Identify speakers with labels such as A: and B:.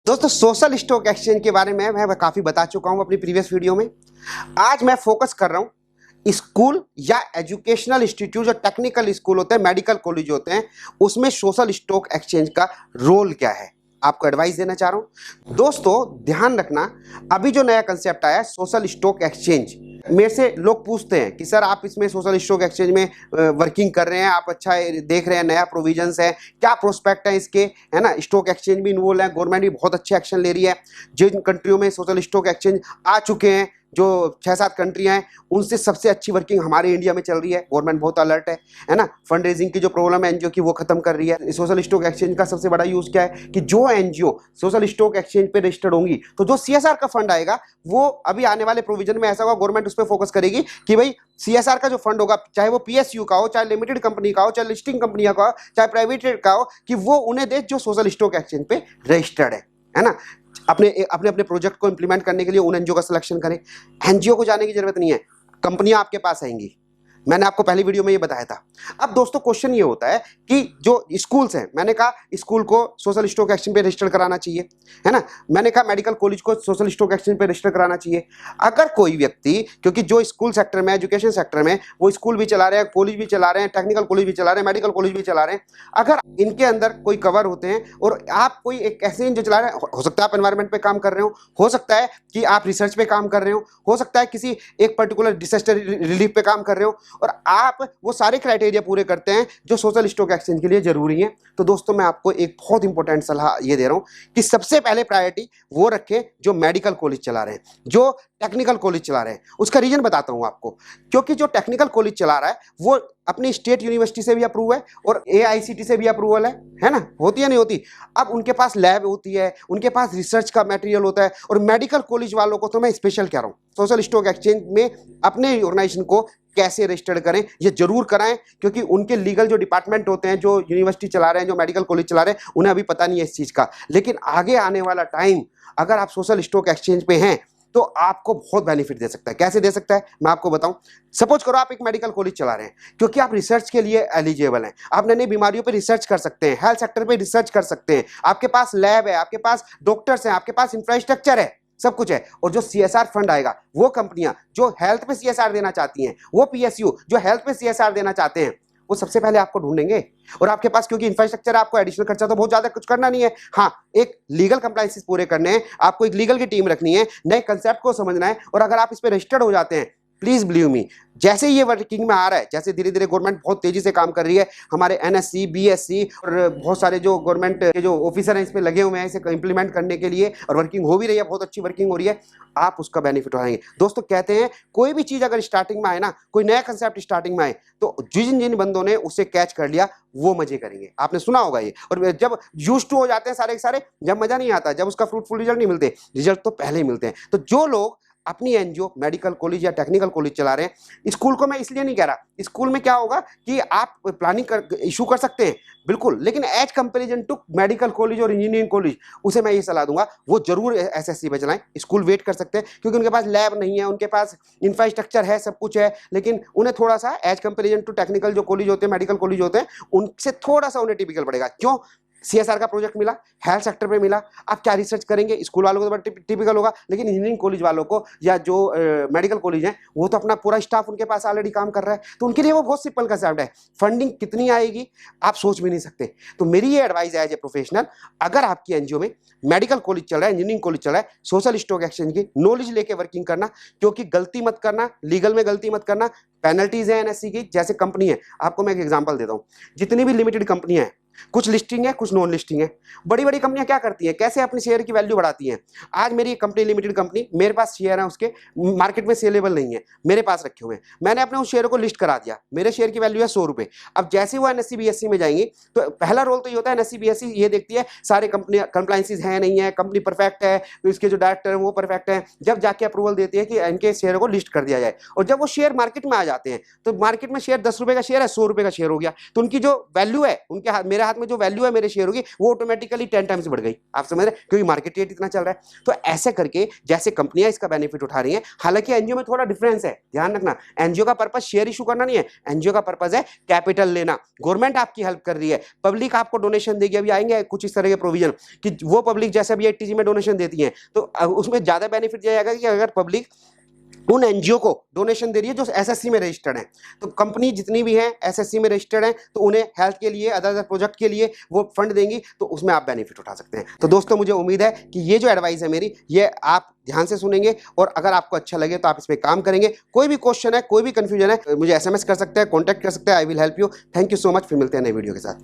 A: दोस्तों social stock exchange के बारे में मैं काफ़ी बता चुका हूं अपनी प्रीवियस वीडियो में। आज मैं फोकस कर रहा हूं स्कूल या एजुकेशनल इंस्टीट्यूट, जो टेक्निकल स्कूल होते हैं, मेडिकल कॉलेज होते हैं, उसमें सोशल स्टॉक एक्सचेंज का रोल क्या है, आपको एडवाइस देना चाह रहा हूं। दोस्तों ध्यान रखना, अभी जो नया कंसेप्ट आया है सोशल स्टॉक एक्सचेंज, मेरे से लोग पूछते हैं कि सर आप इसमें सोशल स्टॉक एक्सचेंज में वर्किंग कर रहे हैं, आप अच्छा देख रहे हैं, नया प्रोविजंस है, क्या प्रोस्पेक्ट है इसके, है ना। स्टॉक एक्सचेंज भी इन्वॉल्व है, गवर्नमेंट भी बहुत अच्छे एक्शन ले रही है। जिन कंट्रियों में सोशल स्टॉक एक्सचेंज आ चुके हैं, जो 6-7 कंट्रियां हैं, उनसे सबसे अच्छी वर्किंग हमारे इंडिया में चल रही है। गवर्नमेंट बहुत अलर्ट है ना। फंड रेजिंग की जो प्रॉब्लम है एनजीओ की, वो खत्म कर रही है। सोशल स्टॉक एक्सचेंज का सबसे बड़ा यूज क्या है कि जो एनजीओ सोशल स्टॉक एक्सचेंज पे रजिस्टर्ड होंगी, तो जो सीएसआर का फंड आएगा, वो अभी आने वाले प्रोविजन में ऐसा होगा, गवर्नमेंट उस पर फोकस करेगी कि भाई सीएसआर का जो फंड होगा, चाहे वो पीएसयू का हो, चाहे लिमिटेड कंपनी का हो, चाहे लिस्टिंग कंपनी का हो, चाहे प्राइवेट का हो, कि वो उन्हें दे जो सोशल स्टॉक एक्सचेंज पे रजिस्टर्ड है ना। अपने अपने अपने प्रोजेक्ट को इंप्लीमेंट करने के लिए उन एनजीओ का सिलेक्शन करें। एनजीओ को जाने की जरूरत नहीं है, कंपनियां आपके पास आएंगी। मैंने आपको पहली वीडियो में ये बताया था। अब दोस्तों क्वेश्चन ये होता है कि जो स्कूल्स हैं, मैंने कहा स्कूल को सोशल स्टॉक एक्सचेंज पे रजिस्टर कराना चाहिए, है ना। मैंने कहा मेडिकल कॉलेज को सोशल स्टॉक एक्सचेंज पे रजिस्टर कराना चाहिए। अगर कोई व्यक्ति, क्योंकि जो स्कूल सेक्टर में, एजुकेशन सेक्टर में, वो स्कूल भी चला रहे हैं, कॉलेज भी चला रहे हैं, टेक्निकल कॉलेज भी चला रहे हैं, मेडिकल कॉलेज भी चला रहे हैं, अगर इनके अंदर कोई कवर होते हैं और आप कोई एक ऐसे जो चला रहे हैं, हो सकता है आप एनवायरमेंट पे काम कर रहे हो सकता है कि आप रिसर्च पे काम कर रहे हो सकता है किसी एक पर्टिकुलर डिजास्टर रिलीफ पे काम कर रहे हो, और आप वो सारे क्राइटेरिया पूरे करते हैं जो सोशल स्टॉक एक्सचेंज के लिए जरूरी है। तो दोस्तों मैं आपको एक बहुत इंपॉर्टेंट सलाह ये दे रहा हूं कि सबसे पहले प्रायोरिटी वो रखें जो मेडिकल कॉलेज चला रहे हैं, जो टेक्निकल कॉलेज चला रहे हैं। उसका रीजन बताता हूं आपको, क्योंकि जो टेक्निकल कॉलेज चला रहा है वो अपनी स्टेट यूनिवर्सिटी से भी अप्रूव है और एआईसीटी से भी अप्रूवल है ना। होती है नहीं होती। अब उनके पास लैब होती है, उनके पास रिसर्च का मटेरियल होता है। और मेडिकल कॉलेज वालों को तो मैं स्पेशल कह रहा हूं, सोशल स्टॉक एक्सचेंज में अपने ऑर्गेनाइजेशन को कैसे रजिस्टर्ड करें, ये जरूर कराएं, क्योंकि उनके लीगल जो डिपार्टमेंट होते हैं, जो यूनिवर्सिटी चला रहे हैं, जो मेडिकल कॉलेज चला रहे हैं, उन्हें अभी पता नहीं है इस चीज का। लेकिन आगे आने वाला टाइम, अगर आप सोशल स्टॉक एक्सचेंज पे हैं, तो आपको बहुत बेनिफिट दे सकता है। कैसे दे सकता है मैं आपको बताऊं। सपोज करो आप एक मेडिकल कॉलेज चला रहे हैं, क्योंकि आप रिसर्च के लिए एलिजिबल हैं, आप नई नई बीमारियों पे रिसर्च कर सकते हैं, हेल्थ सेक्टर पे रिसर्च कर सकते हैं, आपके पास लैब है, आपके पास डॉक्टर्स हैं, आपके पास इंफ्रास्ट्रक्चर है, सब कुछ है। और जो सीएसआर फंड आएगा, वो कंपनियां जो हेल्थ पे सीएसआर देना चाहती हैं, वो पीएसयू जो हेल्थ पे सीएसआर देना चाहते हैं, वो सबसे पहले आपको ढूंढेंगे। और आपके पास क्योंकि इंफ्रास्ट्रक्चर, आपको एडिशनल खर्चा तो बहुत ज्यादा कुछ करना नहीं है। हाँ, एक लीगल कंप्लायंसेस पूरे करने हैं, आपको एक लीगल की टीम रखनी है, नए कंसेप्ट को समझना है। और अगर आप इस पे रजिस्टर्ड हो जाते हैं, प्लीज बिलीव मी, जैसे ये वर्किंग में आ रहा है, जैसे धीरे धीरे गवर्नमेंट बहुत तेजी से काम कर रही है, हमारे एनएससी, बीएससी और बहुत सारे जो गवर्नमेंट के जो ऑफिसर हैं इस पे लगे हुए हैं इसे इंप्लीमेंट करने के लिए, और वर्किंग हो भी रही है, बहुत अच्छी वर्किंग हो रही है, आप उसका बेनिफिट उठाएंगे। दोस्तों कहते हैं कोई भी चीज अगर स्टार्टिंग में आए ना, कोई नया कंसेप्ट स्टार्टिंग में आए, तो जिन जिन बंदों ने उसे कैच कर लिया वो मजे करेंगे। आपने सुना होगा ये। और जब यूज्ड टू हो जाते हैं सारे के सारे, जब मजा नहीं आता, जब उसका फ्रूटफुल रिजल्ट नहीं मिलते, रिजल्ट तो पहले ही मिलते हैं। तो जो लोग अपनी एनजीओ मेडिकल कॉलेज या टेक्निकल कॉलेज चला रहे हैं, स्कूल को मैं इसलिए नहीं कह रहा, स्कूल में क्या होगा कि आप प्लानिंग कर इशू कर सकते हैं बिल्कुल, लेकिन as comparison to medical college और इंजीनियरिंग कॉलेज, उसे मैं ये सलाह दूंगा वो जरूर एसएससी पे चलाएं। स्कूल वेट कर सकते हैं, क्योंकि उनके पास लैब नहीं है, उनके पास इंफ्रास्ट्रक्चर है, सब कुछ है, लेकिन उन्हें थोड़ा सा एज कंपेरिजन टू टेक्निकल जो कॉलेज होते हैं, मेडिकल कॉलेज होते हैं, उनसे थोड़ा सा उन्हें टिपिकल पड़ेगा। क्यों? सीएसआर का प्रोजेक्ट मिला, हेल्थ सेक्टर पे मिला, आप क्या रिसर्च करेंगे। स्कूल वालों को तो टिपिकल होगा, लेकिन इंजीनियरिंग कॉलेज वालों को या जो मेडिकल कॉलेज हैं, वो तो अपना पूरा स्टाफ उनके पास ऑलरेडी काम कर रहा है, तो उनके लिए वो बहुत सिंपल कंसेप्ट है। फंडिंग कितनी आएगी आप सोच भी नहीं सकते। तो मेरी ये एडवाइस है एज ए प्रोफेशनल, अगर आपकी एनजीओ में मेडिकल कॉलेज चल रहा है, इंजीनियरिंग कॉलेज चल रहा है, सोशल स्टॉक एक्सचेंज की नॉलेज लेके वर्किंग करना, क्योंकि गलती मत करना, लीगल में गलती मत करना, पेनल्टीज है एनएससी की। जैसे कंपनी है, आपको मैं एक एग्जांपल देता हूँ, जितनी भी लिमिटेड कंपनियां हैं, कुछ लिस्टिंग है, कुछ नॉन लिस्टिंग है। बड़ी बड़ी कंपनियां क्या करती हैं, कैसे अपने शेयर की वैल्यू बढ़ाती हैं। आज मेरी कंपनी लिमिटेड कंपनी, मेरे पास शेयर है, उसके मार्केट में सेलेबल नहीं है, मेरे पास रखे हुए हैं, मैंने अपने उस शेयर को लिस्ट करा दिया, मेरे शेयर की वैल्यू है 100 रुपए। अब जैसे वो एनएससी बीएससी में जाएंगी, तो पहला रोल तो ये होता है, एनएससी बीएससी ये देखती है सारे कंपनी कंप्लायंसेस है नहीं है, कंपनी परफेक्ट है, तो इसके जो डायरेक्टर है वो परफेक्ट है, जब जाके अप्रूवल देती है कि इनके शेयर को लिस्ट कर दिया जाए। और जब वो शेयर मार्केट में आ जाते हैं, तो मार्केट में शेयर 10 रुपए का शेयर है, 100 रुपए का शेयर हो गया, तो उनकी जो वैल्यू है, उनके हाथ, मेरे हाथ में जो वैल्यू है मेरे शेयर होगी, वो ऑटोमेटिकली 10 टाइम्स बढ़ गई। आप समझ रहे हैं, क्योंकि मार्केट रेट इतना चल रहा है। तो ऐसे करके जैसे कंपनियां इसका बेनिफिट उठा रही हैं, हालांकि एनजीओ में थोड़ा डिफरेंस है, ध्यान रखना, एनजीओ का पर्पस शेयर इशू करना नहीं है, एनजीओ का पर्पस है कैपिटल लेना। गवर्नमेंट आपकी हेल्प कर रही है, पब्लिक आपको डोनेशन देगी, अभी आएंगे कुछ इस तरह के प्रोविजन कि वो पब्लिक जैसे अभी एटीजी में डोनेशन देती है, तो उसमें ज्यादा बेनिफिट दिया जाएगा कि अगर पब्लिक उन एनजीओ को डोनेशन दे रही है जो एसएससी में रजिस्टर्ड है। तो कंपनी जितनी भी है एसएससी में रजिस्टर्ड है, तो उन्हें हेल्थ के लिए, अदर प्रोजेक्ट के लिए वो फंड देंगी, तो उसमें आप बेनिफिट उठा सकते हैं। तो दोस्तों मुझे उम्मीद है कि ये जो एडवाइस है मेरी, ये आप ध्यान से सुनेंगे, और अगर आपको अच्छा लगे तो आप इस पर काम करेंगे। कोई भी क्वेश्चन है, कोई भी कंफ्यूजन है, मुझे एसएमएस कर सकते हैं, कॉन्टैक्ट कर सकते हैं, I will help you. Thank you so much, फिर मिलते हैं नई वीडियो के साथ।